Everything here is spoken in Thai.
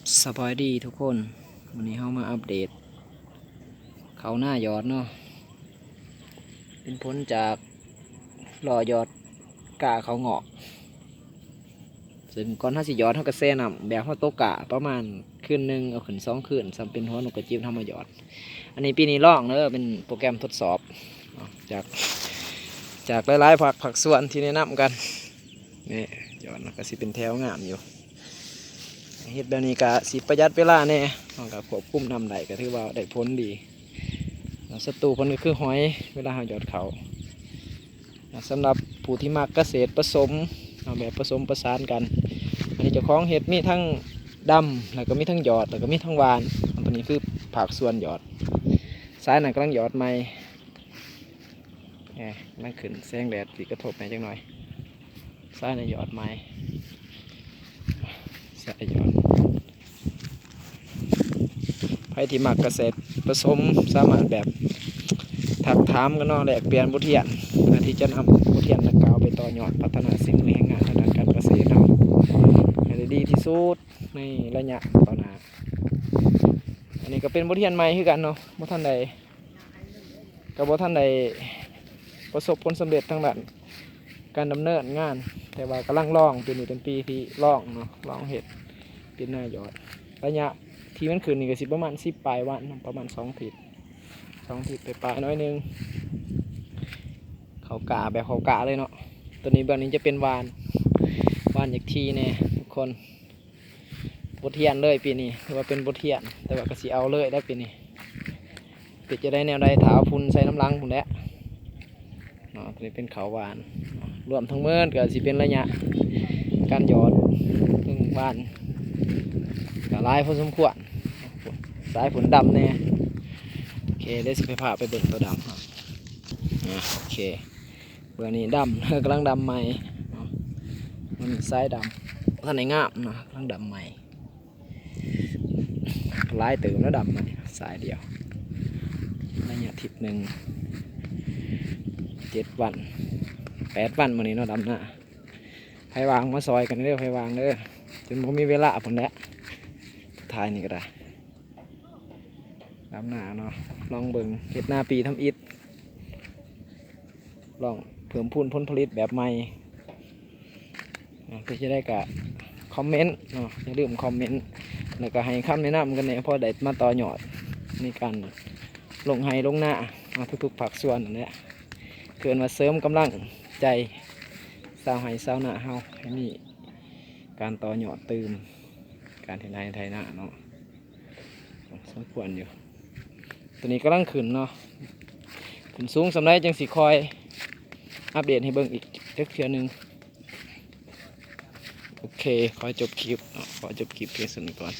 สบายดีทุกคนวันนี้เรามาอัปเดตเขาหน้ายอดเนาะเป็นผลจากหล่อยอดกาเขางอกซึ่งก่อนถ้าสิยอดเขาก็แซ่น้ำแบบเขาโตกะประมาณคืนหนึ่งเอาขึ้น2 คืนสำเป็นหัวนกกระจิบทำมายอดอันนี้ปีนี้ลองเนอะเป็นโปรแกรมทดสอบจากหลายๆผักส่วนที่แนะนำกันนี่ยอดก็สิเป็นแถวงามอยู่เฮ็ดแบบนี้ก็สิประหยัดเวลาแน่เราก็ควบคุมทำได้ก็ถือว่าได้ผลดีศัตรูผลก็คือหอยเวลาเราหยอดเขาสำหรับผู้ที่มักเกษตรผสมเอาแบบผสมประสานกันอันนี้เจ้าของเห็ดมีทั้งดำแล้วก็มีทั้งหยอดแล้วก็มีทั้งหวานตัวนี้คือผักส่วนหยอดซ้ายนั่นกำลังหยอดใหม่นั่งขึ้นแสงแดดสีกระทบไปจังหน่อยซ้ายนั่นหยอดใหม่ใส่หยอดใครที่มักเกษตรผสมสามารถแบบถักถามกันเนาะแลกเปลี่ยนบทเรียนเพื่อที่จะนำบทเรียนดังกล่าวไปต่อยอดพัฒนาสิ่งแห่งงานทางด้านการเกษตรเราให้ได้ดีที่สุดในระยะต่อหน้าอันนี้ก็เป็นบทเรียนใหม่คือกันเนาะบ่ท่านใดกับบ่ท่านใดประสบผลสำเร็จทางด้านการดำเนินงานแต่ว่ากำลังลองปีนี้เป็นปีที่ลองเนาะลองเห็ดเป็นหน้ายอดระยะที่มันขึ้นนี่ก็สิประมาณ10 ปลายวันประมาณ2 อาทิตย์ไปปลายน้อยนึงเขากาแบบเขากาเลยเนาะตัวนี้แบบนี้จะเป็นวานอีกทีเนี่ยทุกคนบทเรียนเลยปีนี้ถือว่าเป็นบทเรียนแต่ว่าก็สิเอาเลยได้ปีนี้ปิดจะได้แนวใดถาวพุนใส่น้ำลังพุ่นแหละเนาะตัวนี้เป็นเขาวานรวมทั้งเมื่อก็สิเป็นระยะการหยอดถึงวานก็ลายพอสมควรสายฝนดำเนี่ยโอเคได้สิไปพาไปเบิ่งตัวดำโอเคเบอร์นี้ดำกำลังดำใหม่มันสายดำท่านไหนงามนะกำลังดำใหม่ลายตื่นแล้วดำมันสายเดียวระยะทิศหนึ่ง7 วัน8 วันวันนี้เนาะดำหน้าไผวางมาซอยกันเด้อไผวางเด้อจนผมมีเวลาผมแล้วท้ายนี่ก็ได้ดำหน้าเนาะลองเบิ่งเฮ็ดหน้าปีทำอิฐลองเพิ่มพูนผลผลิตแบบใหม่เพื่อจะได้กับคอมเมนต์เนาะอย่าลืมคอมเมนต์แล้วก็ให้คำแนะนำกันเนี่ยพอได้มาต่อยอดในการลงไฮลงหน้าทุกๆผักส่วนนี่เกินมาเสริมกำลังใจสาวไฮสาวหน้าเฮาให้มีการต่อยอดตื่มการเห็นไทยหน้าเนาะสมควรอยู่ตัวนี้กำลังขึ้นเนาะขึ้นสูงสำไรจังสีคอยอัปเดตให้เบิ่งอีกเทื่อนึงโอเคขอจบคลิปเพียงส่วนนี้ก่อน